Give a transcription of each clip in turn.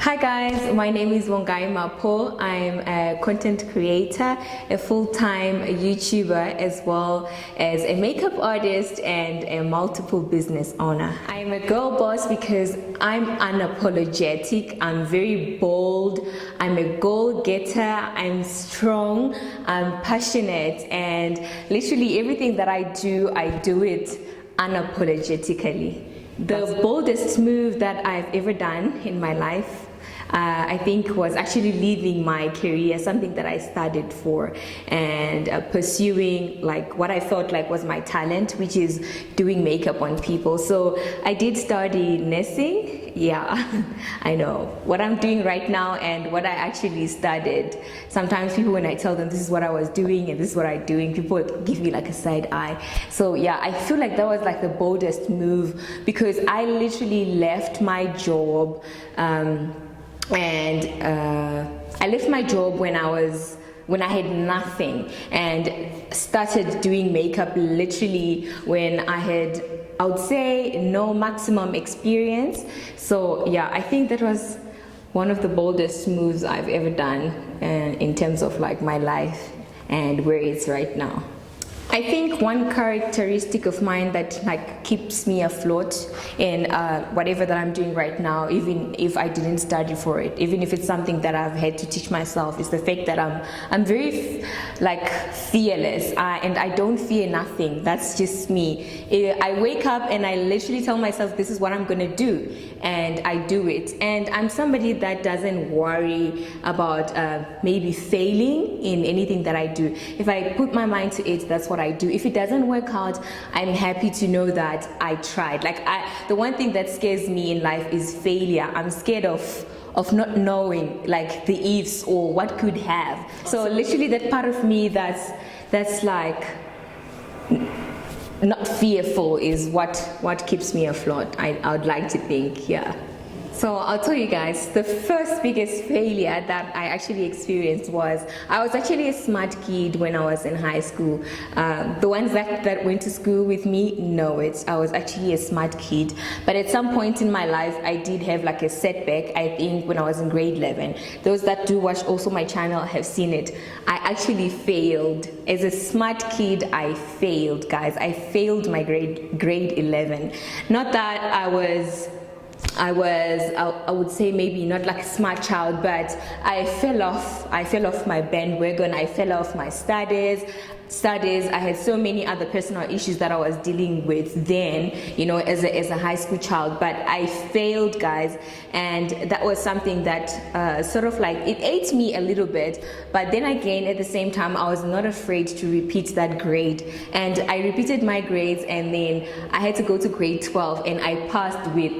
Hi guys, my name is Vongai Mapho. I'm a content creator, a full-time YouTuber, as well as a makeup artist and a multiple business owner. I'm a girl boss because I'm unapologetic, I'm very bold, I'm a goal-getter, I'm strong, I'm passionate, and literally everything that I do it unapologetically. The boldest move that I've ever done in my life, I think, was actually leaving my career, something that I studied for, and pursuing like what I felt like was my talent, which is doing makeup on people. So I did study nursing. Yeah, I know what I'm doing right now and what I actually studied. Sometimes people, when I tell them this is what I was doing and this is what I'm doing, people give me like a side eye. So yeah, I feel like that was like the boldest move, because I literally left my job I left my job when I had nothing, and started doing makeup literally when I would say no maximum experience. So yeah, I think that was one of the boldest moves I've ever done in terms of like my life and where it's right now. I think one characteristic of mine that like keeps me afloat in whatever that I'm doing right now, even if I didn't study for it, even if it's something that I've had to teach myself, is the fact that I'm very like fearless, and I don't fear nothing. That's just me. I wake up and I literally tell myself this is what I'm gonna do, and I do it. And I'm somebody that doesn't worry about maybe failing in anything that I do. If I put my mind to it, that's what I do. If it doesn't work out, I'm happy to know that I tried. Like the one thing that scares me in life is failure. I'm scared of not knowing like the ifs or what could have. So literally that part of me that's like not fearful is what keeps me afloat. I would like to think, yeah. So I'll tell you guys, the first biggest failure that I actually experienced was, I was actually a smart kid when I was in high school. The ones that went to school with me know it. I was actually a smart kid. But at some point in my life, I did have like a setback, I think when I was in grade 11. Those that do watch also my channel have seen it. I actually failed. As a smart kid, I failed, guys. I failed my grade 11. Not that I would say maybe not like a smart child, but I fell off my bandwagon. I fell off my studies. I had so many other personal issues that I was dealing with then, you know, as a high school child. But I failed, guys, and that was something that sort of like, it ate me a little bit. But then again, at the same time, I was not afraid to repeat that grade, and I repeated my grades, and then I had to go to grade 12, and I passed with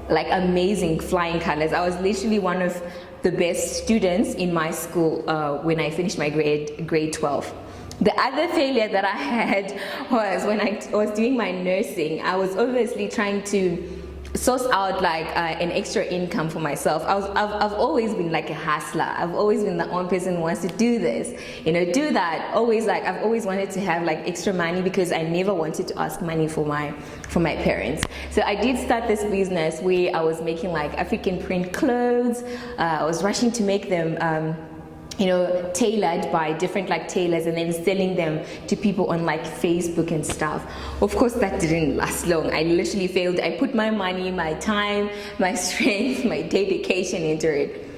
like amazing flying colors. I was literally one of the best students in my school when I finished my grade 12. The other failure that I had was when I was doing my nursing. I was obviously trying to source out like an extra income for myself. I've always been like a hustler. I've always been that one person who wants to do this, you know, do that. Always like, I've always wanted to have like extra money, because I never wanted to ask money for my parents. So I did start this business where I was making like African print clothes. I was rushing to make them you know, tailored by different like tailors, and then selling them to people on like Facebook and stuff. Of course, that didn't last long. I literally failed. I put my money, my time, my strength, my dedication into it.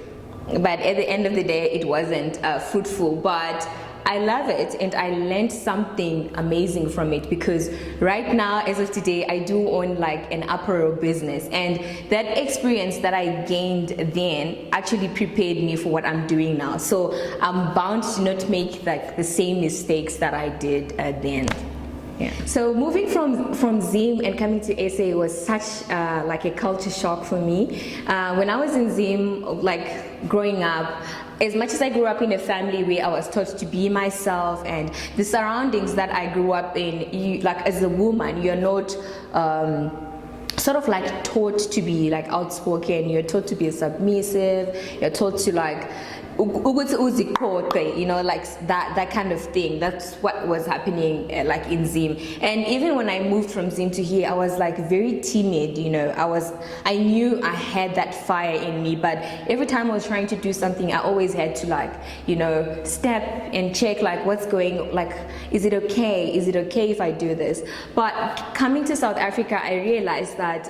But at the end of the day, it wasn't fruitful. But I love it, and I learned something amazing from it, because right now, as of today, I do own like an apparel business, and that experience that I gained then actually prepared me for what I'm doing now. So I'm bound to not make like the same mistakes that I did then. Yeah. So moving from Zim and coming to SA was such like a culture shock for me. When I was in Zim, like growing up, as much as I grew up in a family where I was taught to be myself, and the surroundings that I grew up in, like as a woman, you're not sort of like taught to be like outspoken. You're taught to be submissive. You're taught to like ukuthi uzikhoqe, you know, like that kind of thing. That's what was happening like in Zim. And even when I moved from Zim to here, I was like very timid, you know. I knew I had that fire in me, but every time I was trying to do something, I always had to, like, you know, step and check, like, what's going, like, is it okay? Is it okay if I do this? But coming to South Africa, I realized that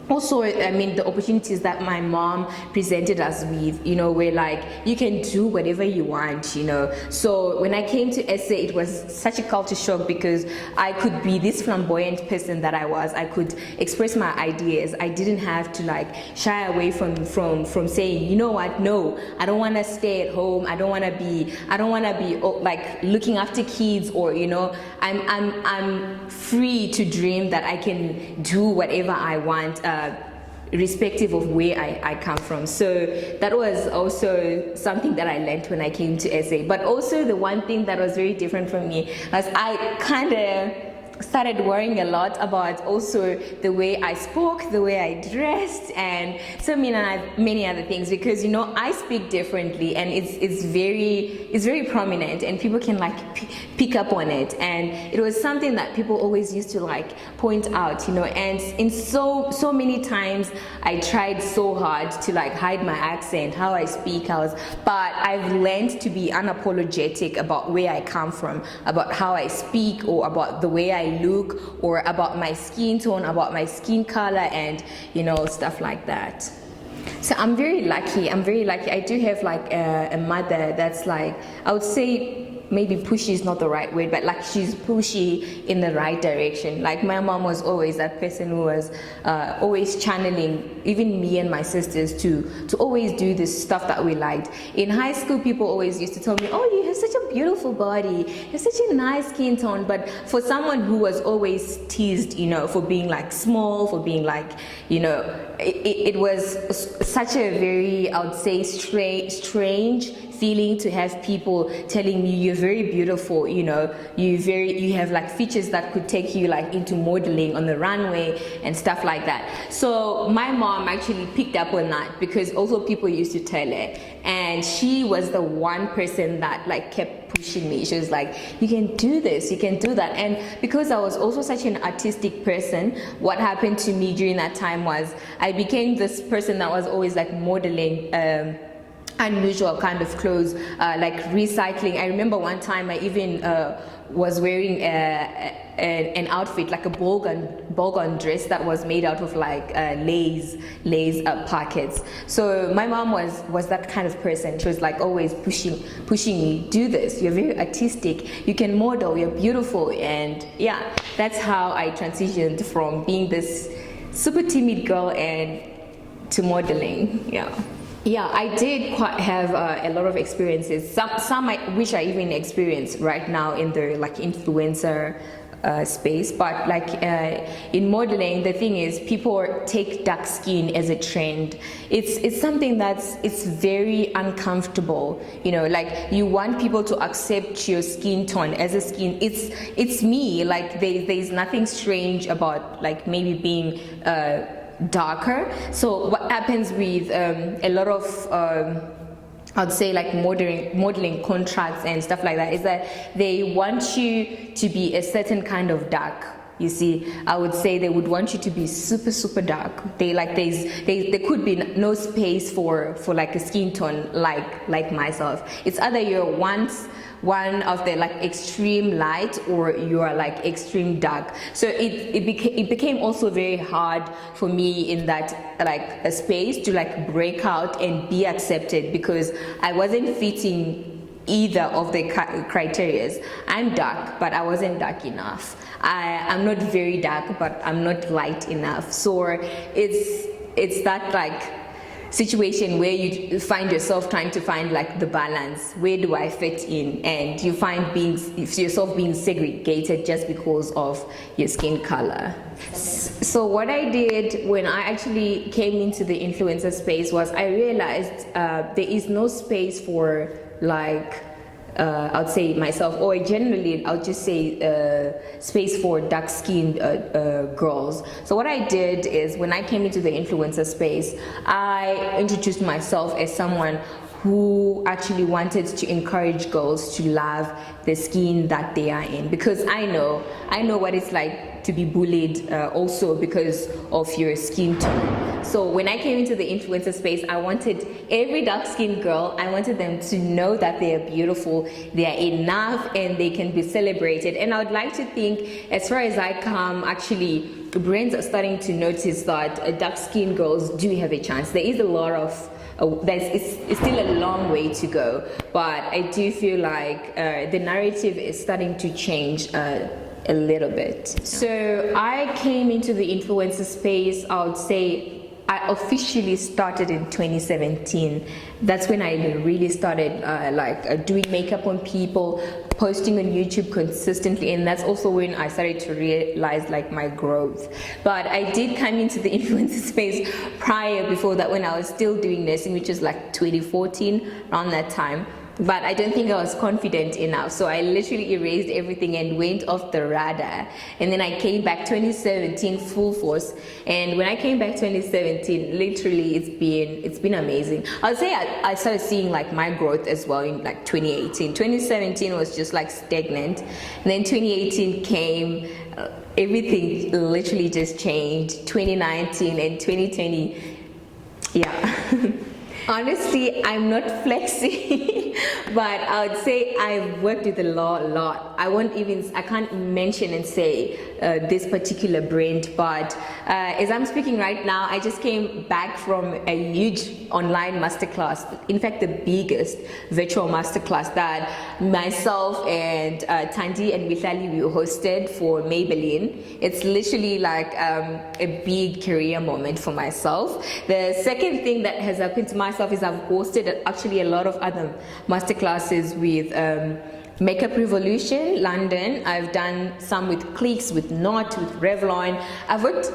also, I mean, the opportunities that my mom presented us with, you know, where like you can do whatever you want, you know. So when I came to SA, it was such a culture shock because I could be this flamboyant person that I was. I could express my ideas. I didn't have to like shy away from saying, you know what, no, I don't want to stay at home. I don't want to be like looking after kids, or, you know, I'm free to dream that I can do whatever I want. Irrespective of where I come from. So that was also something that I learned when I came to SA. But also the one thing that was very different from me was I kind of started worrying a lot about also the way I spoke, the way I dressed, and so many other things, because, you know, I speak differently, and it's very prominent, and people can like pick up on it. And it was something that people always used to like point out, you know. And in so many times I tried so hard to like hide my accent, how I speak, but I've learned to be unapologetic about where I come from, about how I speak, or about the way I look, or about my skin tone, about my skin color, and, you know, stuff like that. So I'm very lucky. I do have like a mother that's like, I would say, maybe pushy is not the right word, but like she's pushy in the right direction. Like my mom was always that person who was always channeling even me and my sisters to always do this stuff that we liked. In high school, people always used to tell me, oh, you have such a beautiful body, you have such a nice skin tone. But for someone who was always teased, you know, for being like small, for being like, you know, it was such a very, I would say, strange feeling to have people telling you you're very beautiful, you know, you have like features that could take you like into modeling on the runway and stuff like that. So my mom actually picked up on that, because also people used to tell her, and she was the one person that like kept pushing me. She was like, you can do this, you can do that. And because I was also such an artistic person, what happened to me during that time was I became this person that was always like modeling unusual kind of clothes, like recycling. I remember one time I even was wearing an outfit, like a ball-gown dress that was made out of like lace pockets. So my mom was that kind of person. She was like always pushing me, do this, you're very artistic, you can model, you're beautiful. And yeah, that's how I transitioned from being this super timid girl and to modeling. Yeah, I did quite have a lot of experiences. Some I wish I even experienced right now in the like influencer space. But like in modeling, the thing is, people take dark skin as a trend. It's something it's very uncomfortable. You know, like you want people to accept your skin tone as a skin. It's me. Like there's nothing strange about like maybe being darker. So what happens with a lot of I'd say like modeling contracts and stuff like that is that they want you to be a certain kind of dark. You see, I would say they would want you to be super dark. There could be no space for like a skin tone like myself. It's either you're one of the like extreme light, or you are like extreme dark. So it became also very hard for me in that like a space to like break out and be accepted, because I wasn't fitting either of the criterias. I'm dark, but I wasn't dark enough. I'm not very dark, but I'm not light enough. So it's that like situation where you find yourself trying to find like the balance. Where do I fit in? And you find yourself being segregated just because of your skin color. So what I did when I actually came into the influencer space was I realized there is no space for like I'd say myself, or generally I'll just say space for dark-skinned girls. So what I did is when I came into the influencer space, I introduced myself as someone who actually wanted to encourage girls to love the skin that they are in, because I know what it's like to be bullied also because of your skin tone. So when I came into the influencer space, I wanted every dark-skinned girl, I wanted them to know that they are beautiful, they are enough, and they can be celebrated. And I would like to think, as far as I come, actually brands are starting to notice that dark-skinned girls do have a chance. There is a lot of it's still a long way to go, but I do feel like the narrative is starting to change a little bit. So I came into the influencer space, I would say I officially started in 2017. That's when I really started doing makeup on people, posting on YouTube consistently, and that's also when I started to realize like my growth. But I did come into the influencer space before that, when I was still doing nursing, which was like 2014, around that time. But I don't think I was confident enough, so I literally erased everything and went off the radar. And then I came back 2017 full force, and when I came back 2017, literally it's been amazing. I would say I started seeing like my growth as well in like 2018. 2017 was just like stagnant, and then 2018 came, everything literally just changed. 2019 and 2020, yeah. Honestly, I'm not flexing, but I would say I've worked with a lot. I can't mention and say this particular brand, but as I'm speaking right now, I just came back from a huge online masterclass. In fact, the biggest virtual masterclass that myself and Tandi and Mihlali we hosted for Maybelline. It's literally like a big career moment for myself. The second thing that has happened to myself is I've hosted actually a lot of other masterclasses with Makeup Revolution London. I've done some with Clicks, with Knot, with Revlon. I've worked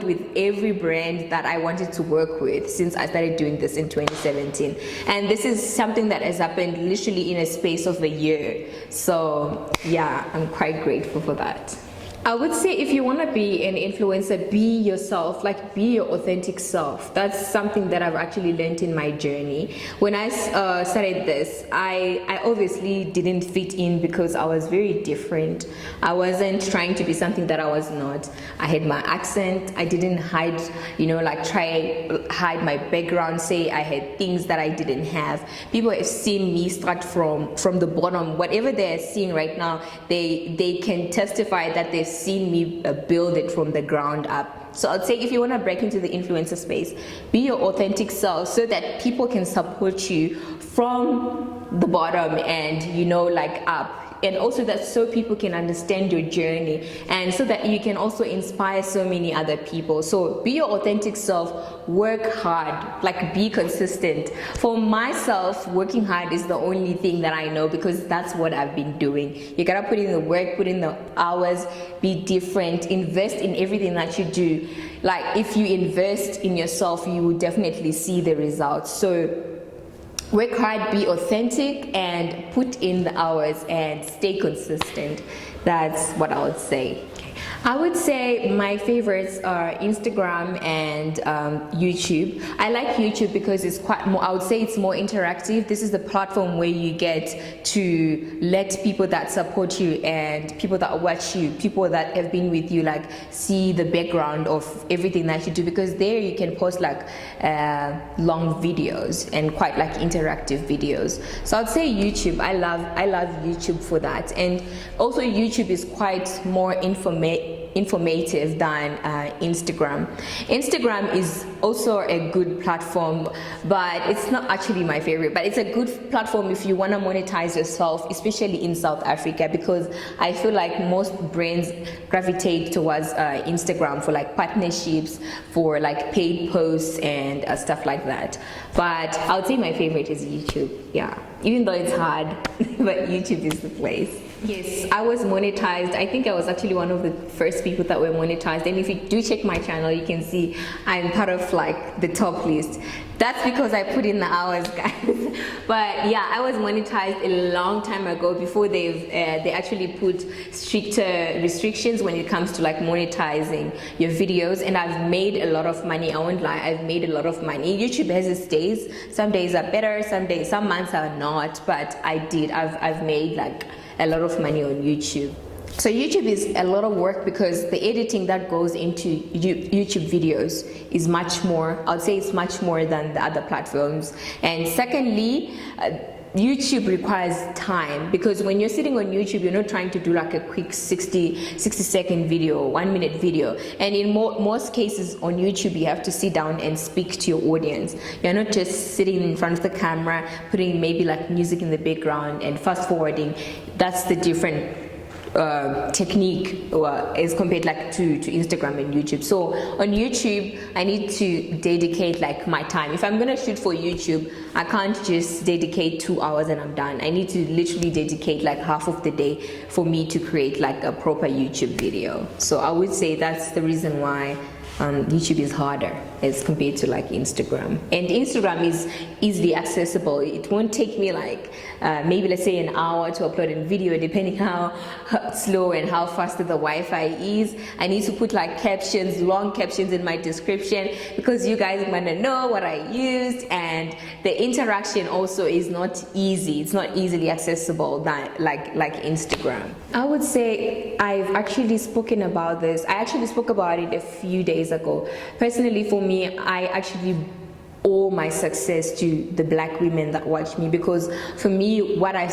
with every brand that I wanted to work with since I started doing this in 2017, and this is something that has happened literally in a space of a year. So yeah, I'm quite grateful for that. I would say if you want to be an influencer, be yourself, like be your authentic self. That's something that I've actually learned in my journey. When I started this, I obviously didn't fit in because I was very different. I wasn't trying to be something that I was not. I had my accent. I didn't hide, hide my background, say I had things that I didn't have. People have seen me start from the bottom. Whatever they're seeing right now, they can testify that they've seen me build it from the ground up. So I'd say if you want to break into the influencer space, be your authentic self so that people can support you from the bottom and up. And also that so people can understand your journey, and so that you can also inspire so many other people. So be your authentic self, work hard, like be consistent. For myself, working hard is the only thing that I know, because that's what I've been doing. You gotta put in the work, put in the hours, be different, invest in everything that you do. Like if you invest in yourself, you will definitely see the results. So work hard, be authentic, and put in the hours and stay consistent. That's what I would say. I would say my favorites are Instagram and YouTube. I like YouTube because it's I would say it's more interactive. This is the platform where you get to let people that support you and people that watch you, people that have been with you, like see the background of everything that you do, because there you can post like long videos and quite like interactive videos. So I'd say YouTube. I love YouTube for that. And also YouTube is quite more informative than Instagram. Instagram is also a good platform, but it's not actually my favorite. But it's a good platform if you want to monetize yourself, especially in South Africa, because I feel like most brands gravitate towards Instagram for like partnerships, for like paid posts and stuff like that. But I would say my favorite is YouTube. Yeah, even though it's hard, but YouTube is the place. Yes, I was monetized. I think I was actually one of the first people that were monetized. And if you do check my channel, you can see I'm part of like the top list. That's because I put in the hours, guys. But yeah, I was monetized a long time ago before they actually put stricter restrictions when it comes to like monetizing your videos. And I've made a lot of money. I won't lie, I've made a lot of money. YouTube has its days. Some days are better, some months are not. But I've made like a lot of money on YouTube. So YouTube is a lot of work because the editing that goes into YouTube videos is much more, I would say it's much more than the other platforms. And secondly, YouTube requires time, because when you're sitting on YouTube, you're not trying to do like a quick 60-second video, 1 minute video. And in most cases on YouTube, you have to sit down and speak to your audience. You're not just sitting in front of the camera, putting maybe like music in the background and fast forwarding. That's the different technique as compared like to Instagram and YouTube. So on YouTube, I need to dedicate like my time. If I'm gonna shoot for YouTube, I can't just dedicate 2 hours and I'm done. I need to literally dedicate like half of the day for me to create like a proper YouTube video. So I would say that's the reason why YouTube is harder as compared to like Instagram. And Instagram is easily accessible. It won't take me like maybe let's say an hour to upload a video, depending how slow and how fast the Wi-Fi is. I need to put like captions, long captions in my description, because you guys want to know what I used. And the interaction also is not easy. It's not easily accessible like Instagram. I would say I've actually spoken about this. I actually spoke about it a few days ago. Personally, for me, I actually owe my success to the black women that watch me, because for me, what I've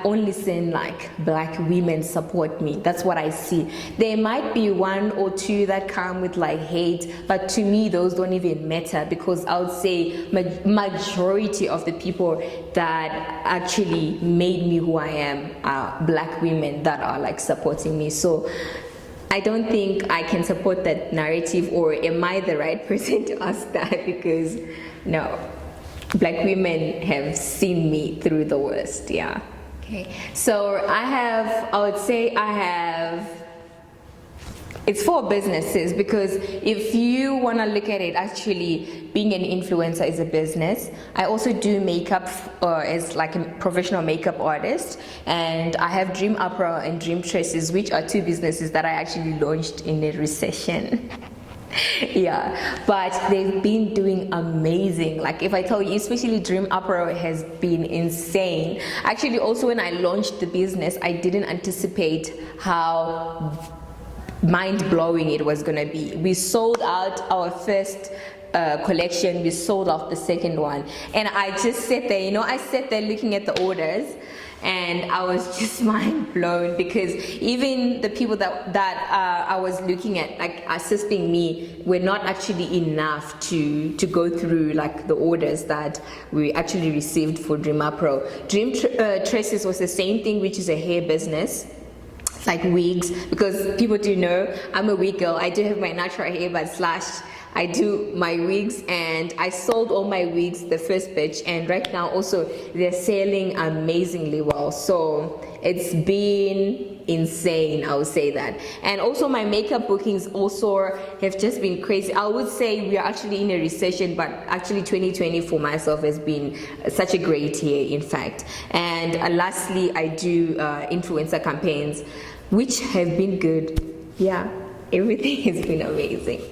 only seen like black women support me. That's what I see. There might be 1 or 2 that come with like hate, but to me those don't even matter, because I would say majority of the people that actually made me who I am are black women that are like supporting me. So I don't think I can support that narrative, or am I the right person to ask that? Because no, black women have seen me through the worst. Yeah. Okay, so I would say it's for businesses, because if you want to look at it, actually being an influencer is a business. I also do makeup as like a professional makeup artist, and I have Dream Opera and Dream Tresses, which are 2 businesses that I actually launched in a recession. Yeah, but they've been doing amazing. Like if I tell you, especially Dream Opera has been insane. Actually, also when I launched the business, I didn't anticipate how mind-blowing it was gonna be. We sold out our first collection, we sold off the second one, and I just sat there, I sat there looking at the orders, and I was just mind blown, because even the people that I was looking at, like assisting me, were not actually enough to go through like the orders that we actually received for Dream Pro. Dream Tresses was the same thing, which is a hair business, like wigs, because people do know I'm a wig girl. I do have my natural hair, but I do my wigs, and I sold all my wigs the first batch, and right now also they're selling amazingly well. So it's been insane, I would say that. And also my makeup bookings also have just been crazy. I would say we are actually in a recession, but actually 2020 for myself has been such a great year, in fact. And lastly, I do influencer campaigns, which have been good. Yeah, everything has been amazing.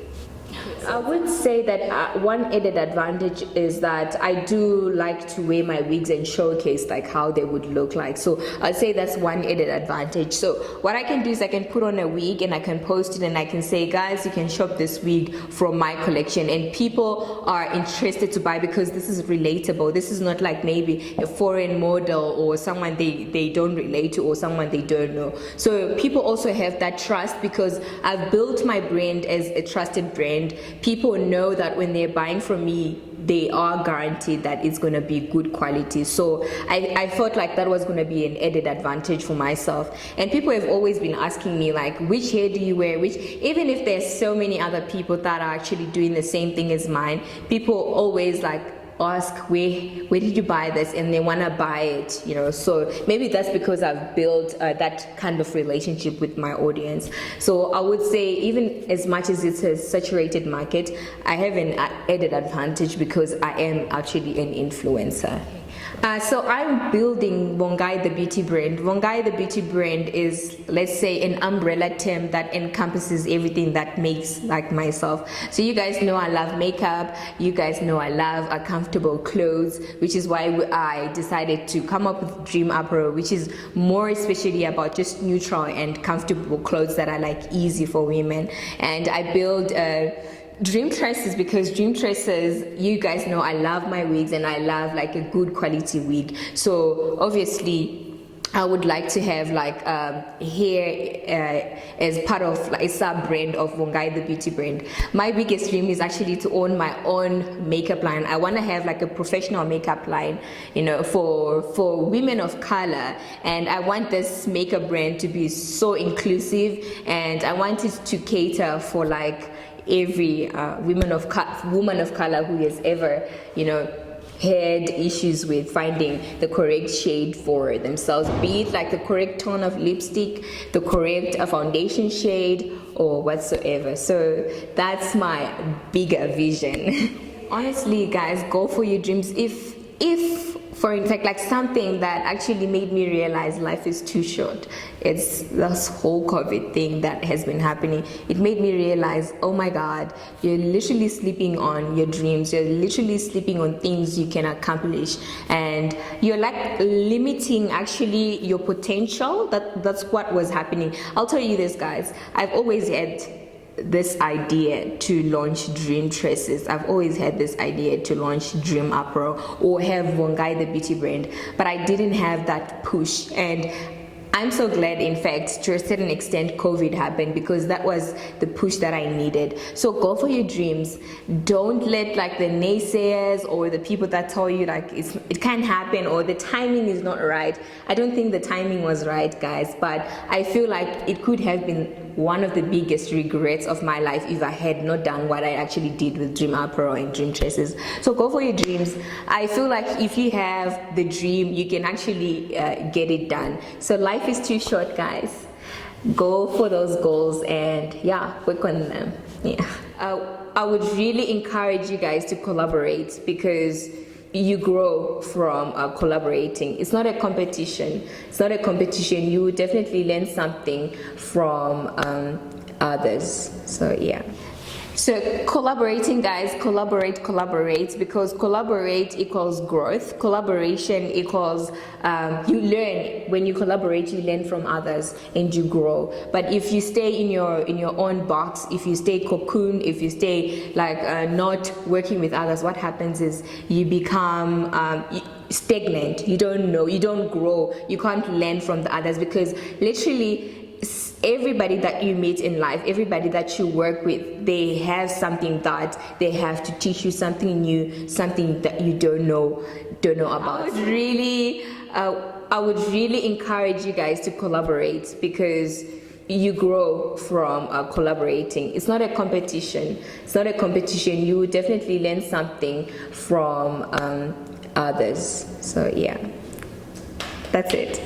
I would say that one added advantage is that I do like to wear my wigs and showcase like how they would look like. So I'd say that's one added advantage. So what I can do is I can put on a wig and I can post it, and I can say, guys, you can shop this wig from my collection, and people are interested to buy because this is relatable. This is not like maybe a foreign model or someone they don't relate to or someone they don't know. So people also have that trust because I've built my brand as a trusted brand. People know that when they're buying from me, they are guaranteed that it's going to be good quality. So I felt like that was going to be an added advantage for myself. And people have always been asking me like, which hair do you wear? Even if there's so many other people that are actually doing the same thing as mine, people always like ask where did you buy this, and they want to buy it, you know. So maybe that's because I've built that kind of relationship with my audience. So I would say, even as much as it's a saturated market, I have an added advantage because I am actually an influencer. So I'm building Vongai the beauty brand. Vongai the beauty brand is, let's say, an umbrella term that encompasses everything that makes like myself. So you guys know I love makeup. You guys know I love comfortable clothes, which is why I decided to come up with Dream Apparel, which is more especially about just neutral and comfortable clothes that are like easy for women. And I build Dream Tresses because Dream Tresses, you guys know I love my wigs and I love like a good quality wig. So obviously I would like to have like hair as part of like a sub brand of Vongai the beauty brand. My biggest dream is actually to own my own makeup line. I want to have like a professional makeup line, you know, for women of color, and I want this makeup brand to be so inclusive, and I want it to cater for like every woman of color who has ever, you know, had issues with finding the correct shade for themselves, be it like the correct tone of lipstick, the correct foundation shade, or whatsoever. So that's my bigger vision. Honestly, guys, go for your dreams. If for in fact, like something that actually made me realize life is too short, it's this whole COVID thing that has been happening. It made me realize, oh my God, you're literally sleeping on your dreams. You're literally sleeping on things you can accomplish, and you're like limiting actually your potential. That's what was happening. I'll tell you this, guys. I've always had this idea to launch Dream Tresses. I've always had this idea to launch Dream Apparel or have Vongai the beauty brand, but I didn't have that push. And I'm so glad, in fact, to a certain extent, COVID happened, because that was the push that I needed. So go for your dreams. Don't let like the naysayers or the people that tell you like it can't happen or the timing is not right. I don't think the timing was right, guys, but I feel like it could have been one of the biggest regrets of my life if I had not done what I actually did with Dream Apparel and Dream Tresses. So go for your dreams. I feel like if you have the dream, you can actually get it done. So life is too short, guys. Go for those goals and yeah, work on them. Yeah. I would really encourage you guys to collaborate, because you grow from collaborating. It's not a competition. It's not a competition. You will definitely learn something from others. So yeah. So collaborating, guys, collaborate, because collaborate equals growth. Collaboration equals you learn. When you collaborate, you learn from others and you grow. But if you stay in your own box, if you stay cocoon, if you stay like not working with others, what happens is you become stagnant. You don't know, you don't grow, you can't learn from the others, because literally everybody that you meet in life, everybody that you work with, they have something that they have to teach you, something new, something that you don't know about. I would really encourage you guys to collaborate, because you grow from collaborating. It's not a competition. It's not a competition. You will definitely learn something from others. So yeah, that's it.